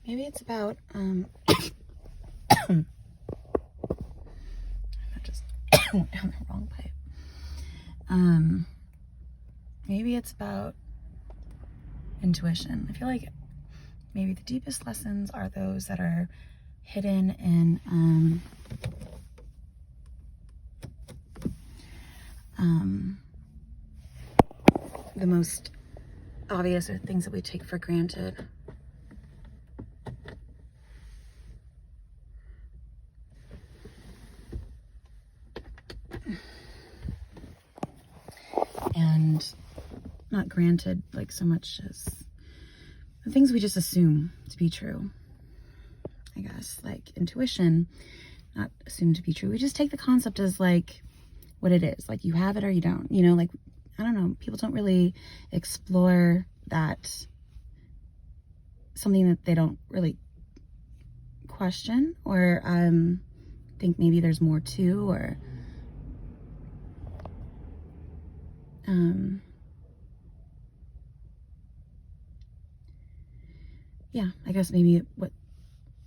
maybe it's about, I just went down the wrong pipe. Maybe it's about intuition. I feel like maybe the deepest lessons are those that are hidden in the most obvious or things that we take for granted. And not granted like so much as the things we just assume to be true, I guess, like intuition, not assumed to be true. We just take the concept as like what it is, like you have it or you don't, you know, like, I don't know, people don't really explore that, something that they don't really question or think maybe there's more to, or yeah, I guess maybe what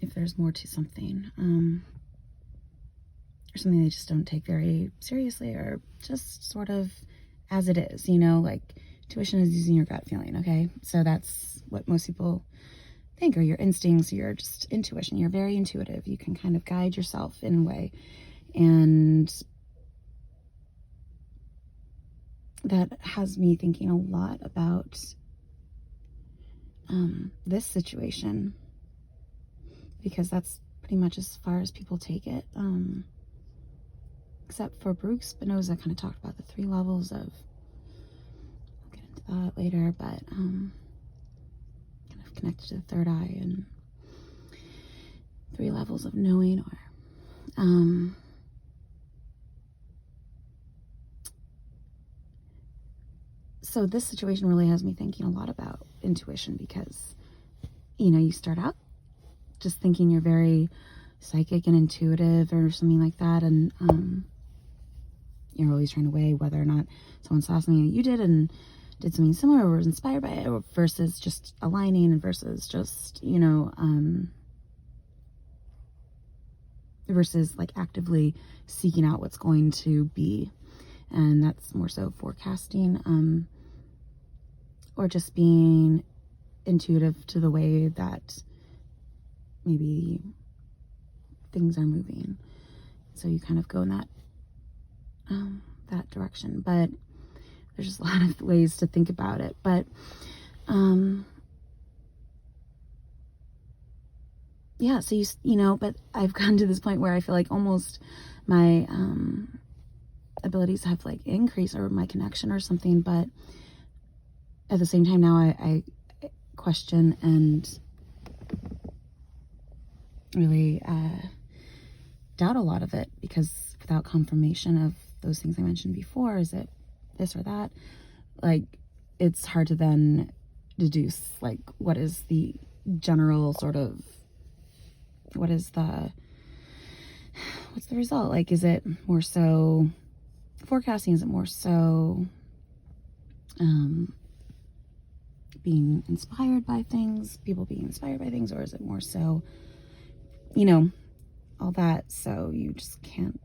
if there's more to something, or something they just don't take very seriously, or just sort of as it is, you know, like intuition is using your gut feeling, okay? So that's what most people think, or your instincts, your just intuition. You're very intuitive. You can kind of guide yourself in a way. And that has me thinking a lot about this situation, because that's pretty much as far as people take it, except for Bruce Spinoza kind of talked about the 3 levels of, I'll get into that later, but kind of connected to the third eye and 3 levels of knowing, or so this situation really has me thinking a lot about intuition, because, you know, you start out just thinking you're very psychic and intuitive or something like that, and you're always trying to weigh whether or not someone saw something that you did and did something similar or was inspired by it, or versus just aligning, and versus just, you know, versus like actively seeking out what's going to be. And that's more so forecasting, or just being intuitive to the way that maybe things are moving. So you kind of go in that that direction. But there's just a lot of ways to think about it. But yeah, so you know, but I've gotten to this point where I feel like almost my abilities have like increased, or my connection or something, but at the same time now I question and really doubt a lot of it, because without confirmation of those things I mentioned before, is it this or that, like it's hard to then deduce like what is the general sort of, what's the result, like is it more so forecasting, is it more so being inspired by things, people being inspired by things, or is it more so, you know, all that? So you just can't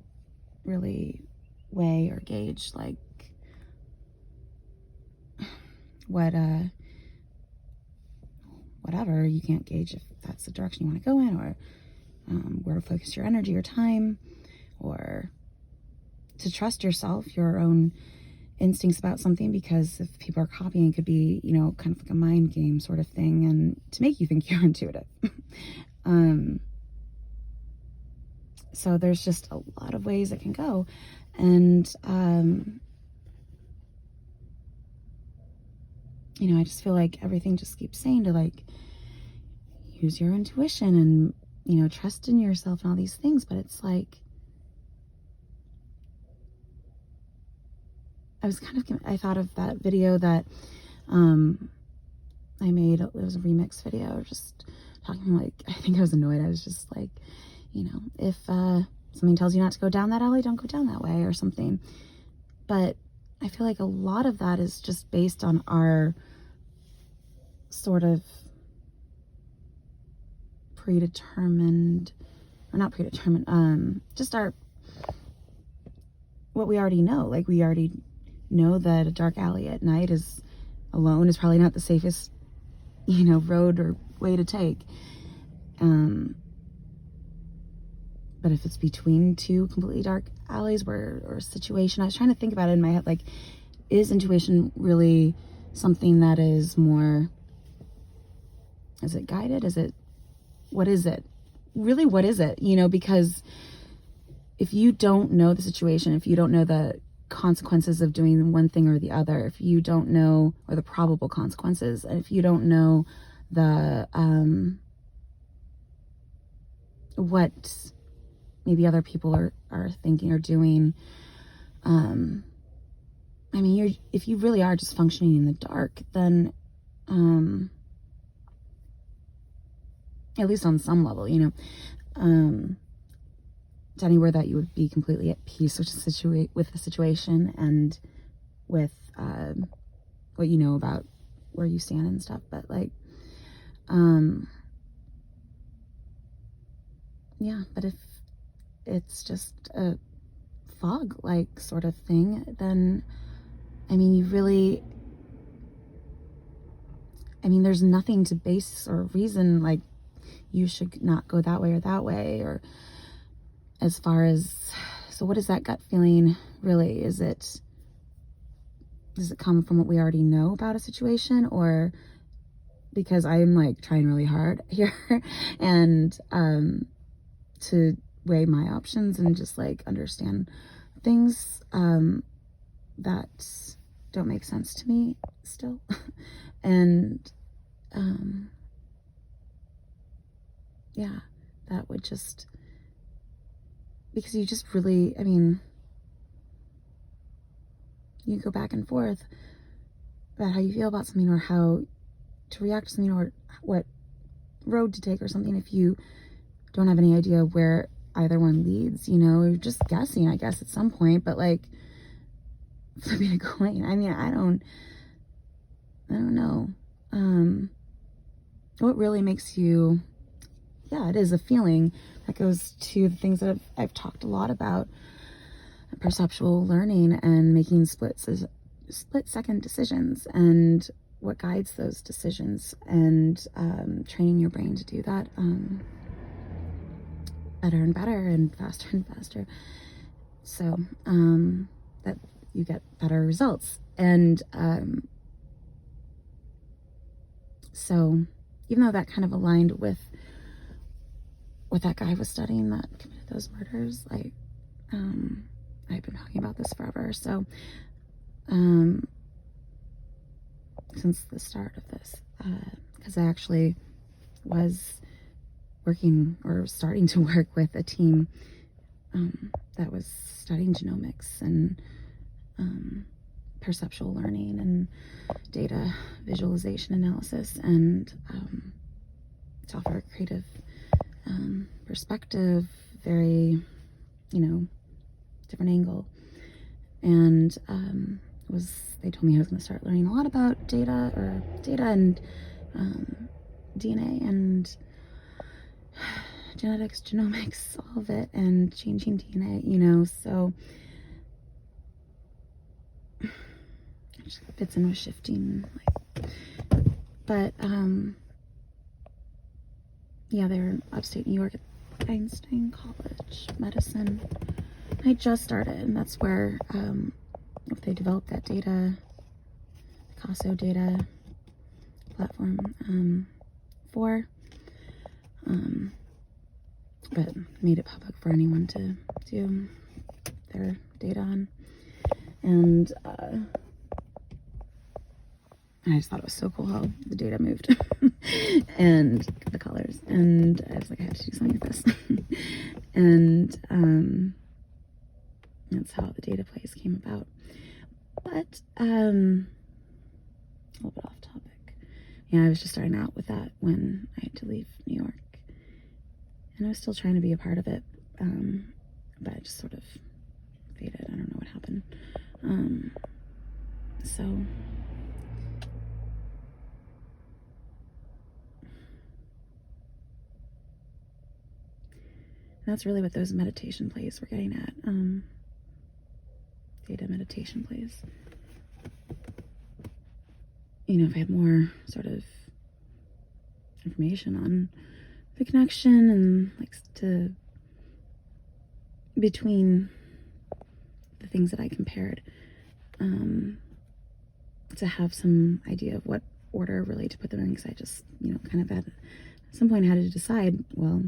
really weigh or gauge like what whatever, you can't gauge if that's the direction you want to go in, or where to focus your energy or time, or to trust yourself, your own instincts about something, because if people are copying, it could be, you know, kind of like a mind game sort of thing, and to make you think you're intuitive. So there's just a lot of ways it can go. And you know, I just feel like everything just keeps saying to like use your intuition and, you know, trust in yourself and all these things, but it's like I thought of that video that I made. It was a remix video, just talking, like, I think I was annoyed. I was just like, you know, if something tells you not to go down that alley, don't go down that way, or something. But I feel like a lot of that is just based on our sort of predetermined, or not predetermined, just what we already know. Like, we already know that a dark alley at night is alone is probably not the safest, road or way to take. But if it's between two completely dark alleys or a situation, I was trying to think about it in my head, like, is intuition really something that is more, is it guided? What is it? Really, what is it? Because if you don't know the situation, if you don't know the consequences of doing one thing or the other, if you don't know, or the probable consequences, and if you don't know the, what maybe other people are thinking or doing, if you really are just functioning in the dark, then, at least on some level, it's anywhere that you would be completely at peace with the situation and with, what you know about where you stand and stuff. But like, yeah, but if it's just a fog like sort of thing, then there's nothing to base or reason like you should not go that way or that way, or as far as, so what is that gut feeling really? Does it come from what we already know about a situation, or because I'm like trying really hard here and to weigh my options and just like understand things that don't make sense to me still. And yeah, that would just, because you just really, you go back and forth about how you feel about something, or how to react to something, or what road to take or something, if you don't have any idea where either one leads. You're just guessing, I guess, at some point. But like, flipping a coin, I don't know what really makes you, yeah, it is a feeling that goes to the things that I've talked a lot about: perceptual learning and making split-second decisions, and what guides those decisions, and training your brain to do that better and better and faster and faster, so that you get better results. And so even though that kind of aligned with what that guy was studying that committed those murders, like, I've been talking about this forever. So since the start of this, because I actually was working, or starting to work with, a team that was studying genomics and perceptual learning and data visualization analysis, and to offer a creative perspective, very, different angle. And they told me I was going to start learning a lot about data and DNA and genetics, genomics, all of it, and changing DNA, so it just fits in with shifting, but yeah, they're in upstate New York at Einstein College, medicine. I just started, and that's where they developed that data, Picasso data platform for, but made it public for anyone to do their data on. And I just thought it was so cool how the data moved and the colors. And I was like, I have to do something with this. And that's how the data plays came about. But a little bit off topic. Yeah, I was just starting out with that when I had to leave New York. And I was still trying to be a part of it, but it just sort of faded. I don't know what happened. So that's really what those meditation plays were getting at. Theta meditation plays. You know, if I had more sort of information on the connection and like to between the things that I compared, to have some idea of what order really to put them in, because I just, you know, kind of at some point had to decide, well,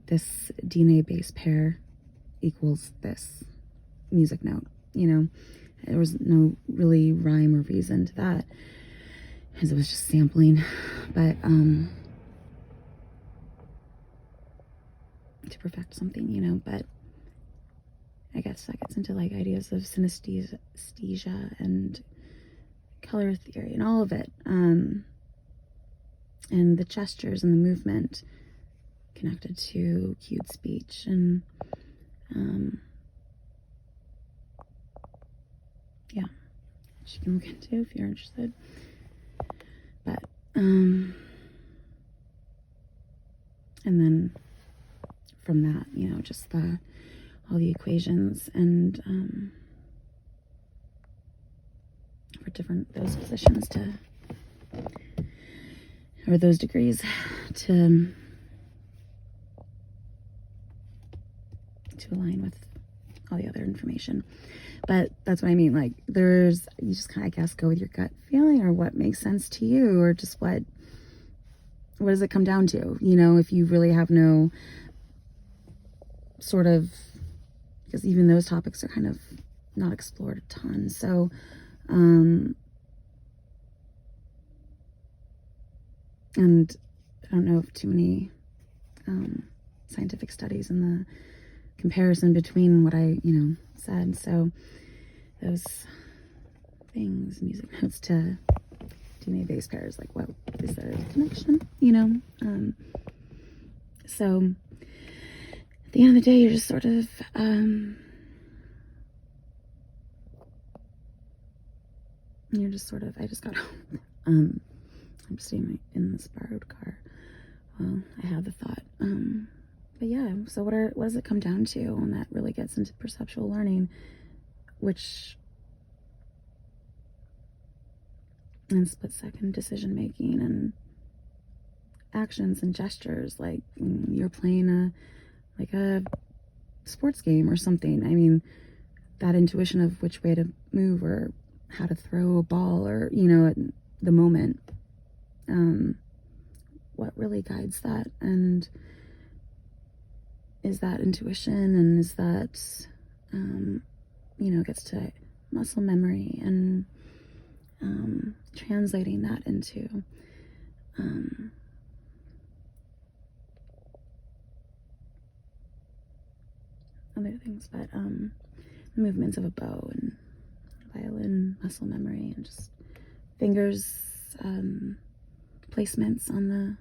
this DNA base pair equals this music note, you know. There was no really rhyme or reason to that, as it was just sampling, but to perfect something, you know. But I guess that gets into like ideas of synesthesia and color theory and all of it, and the gestures and the movement connected to cued speech, and yeah, which you can look into if you're interested. But and then from that, you know, just all the equations and for those positions or those degrees to align with all the other information. But that's what I mean, like you just kind of, I guess, go with your gut feeling or what makes sense to you, or just what does it come down to, you know, if you really have no sort of, because even those topics are kind of not explored a ton. So and I don't know of too many scientific studies in the comparison between what I, you know, said. So those things, music notes to DNA base pairs, like what is there a connection, you know? So at the end of the day, you're just sort of I just got home. I'm staying in this borrowed car. Well, I have the thought. But yeah, so what does it come down to? And that really gets into perceptual learning, and split-second decision making and actions and gestures, like you're playing a sports game or something. I mean, that intuition of which way to move or how to throw a ball, or, you know, at the moment, what really guides that, and is that intuition, and is that you know, gets to muscle memory and translating that into other things, but the movements of a bow and violin, muscle memory, and just fingers, placements on the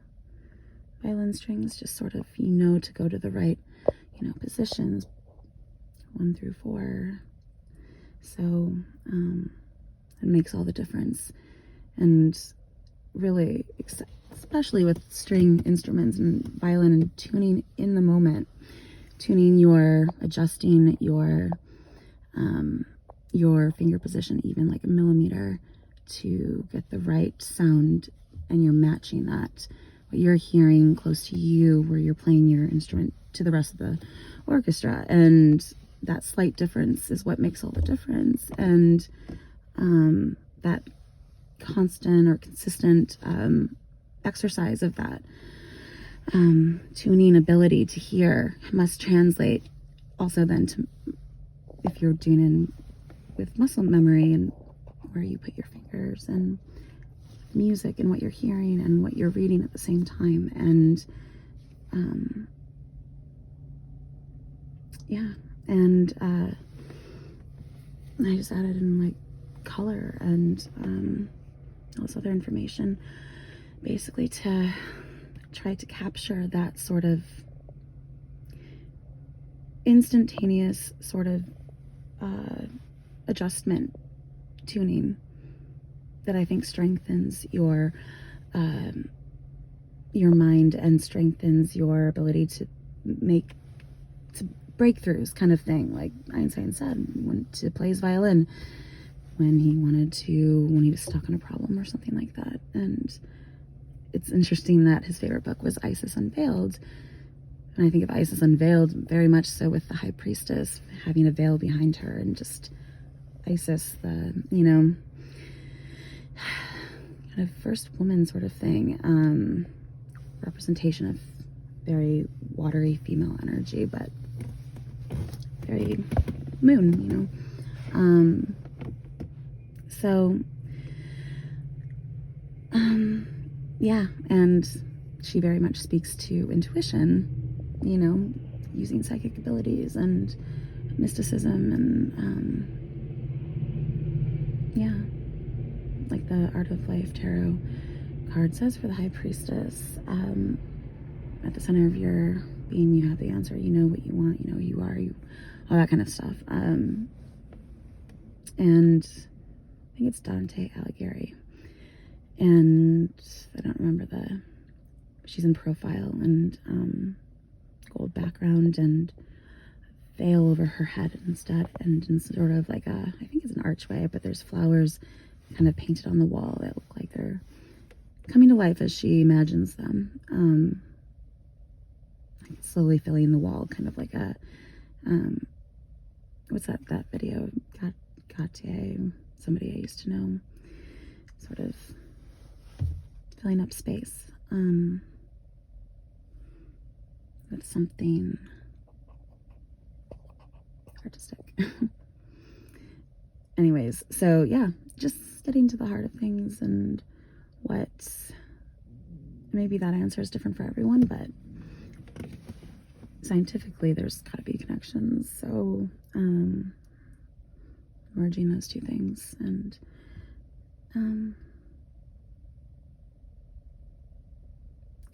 violin strings, just sort of, you know, to go to the right, you know, positions 1 through 4. So it makes all the difference. And really, especially with string instruments and violin, and tuning in the moment, adjusting your finger position, even like a millimeter, to get the right sound, and you're matching that, what you're hearing close to you, where you're playing your instrument, to the rest of the orchestra. And that slight difference is what makes all the difference. And that constant or consistent exercise of that tuning ability to hear must translate also then to, if you're doing it with muscle memory, and where you put your fingers, and music, and what you're hearing and what you're reading at the same time. And yeah, and I just added in like color and all this other information, basically to try to capture that sort of instantaneous sort of adjustment tuning that I think strengthens your mind, and strengthens your ability to make to breakthroughs kind of thing. Like Einstein said, he went to play his violin when he was stuck on a problem or something like that. And it's interesting that his favorite book was Isis Unveiled. And I think of Isis Unveiled very much so with the high priestess having a veil behind her, and just Isis, the, kind of first woman sort of thing, representation of very watery female energy, but very moon, so, yeah, and she very much speaks to intuition, using psychic abilities and mysticism and, yeah, like the Art of Life Tarot card says for the High Priestess, at the center of your being, you have the answer, you know what you want, you know who you are, all that kind of stuff, and I think it's Dante Alighieri, and I don't remember she's in profile, and gold background and veil over her head instead, and in sort of like I think it's an archway, but there's flowers kind of painted on the wall that look like they're coming to life as she imagines them, like slowly filling the wall, kind of like a what's that video, Gautier, somebody I used to know, sort of filling up space with something artistic. Anyways, so yeah, just getting to the heart of things, and what, maybe that answer is different for everyone, but scientifically there's got to be connections, so merging those two things, and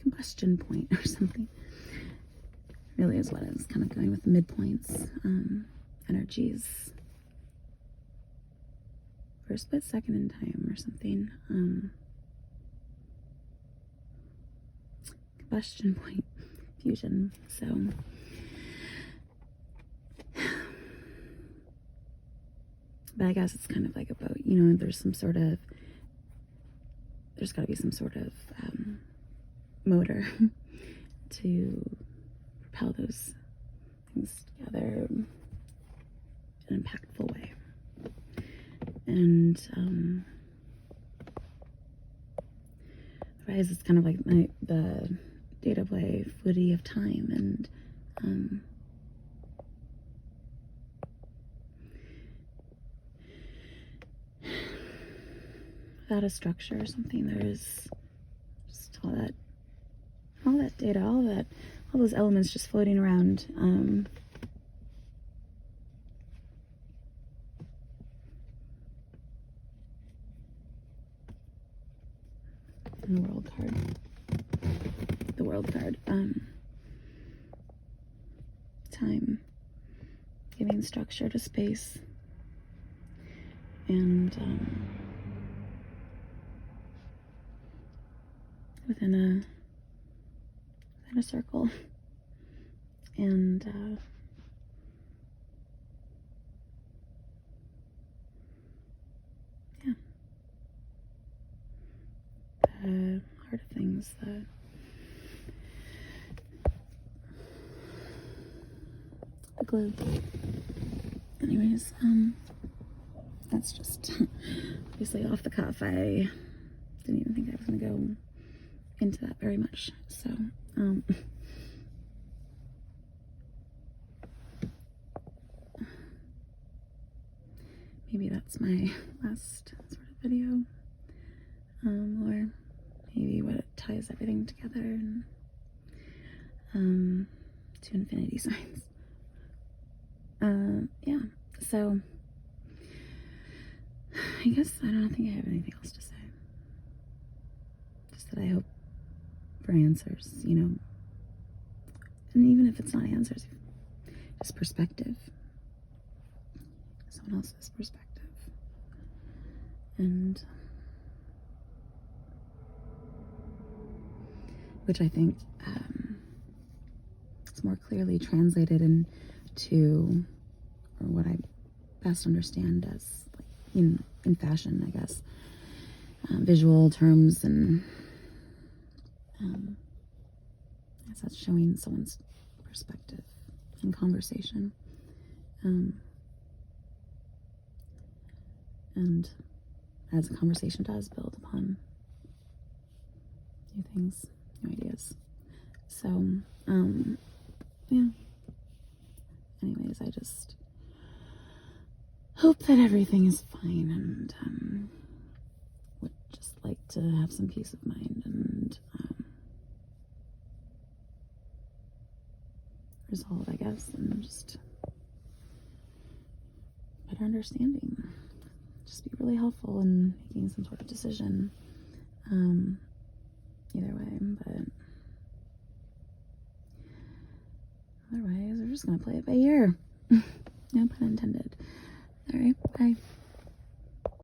combustion point or something really is what is kind of going with the midpoints, energies for a split second in time or something, combustion point fusion. So but I guess it's kind of like a boat, there's got to be some sort of motor to propel those things together in an impactful way. And rise is kind of like the data play fluidity of time, and without a structure or something, there is just all that data, all those elements just floating around, and the world card, time giving structure to space, and within a circle, and yeah, the heart of things, the glue. Anyways, that's just obviously off the cuff. I didn't even think I was gonna go into that very much, so maybe that's my last sort of video, or maybe what it ties everything together, and to infinity signs. Yeah, so I guess I don't think I have anything else to say, just that I hope for answers, and even if it's not answers, just perspective, someone else's perspective, and which I think is more clearly translated into, or what I best understand as, like, in fashion, I guess, visual terms, and as that's showing someone's perspective in conversation. And as a conversation does, build upon new things, new ideas. So, yeah. Anyways, I just hope that everything is fine, and would just like to have some peace of mind and resolve, I guess, and just better understanding. Just be really helpful in making some sort of decision. Either way, but otherwise, we're just gonna play it by ear. No pun intended. All right, bye.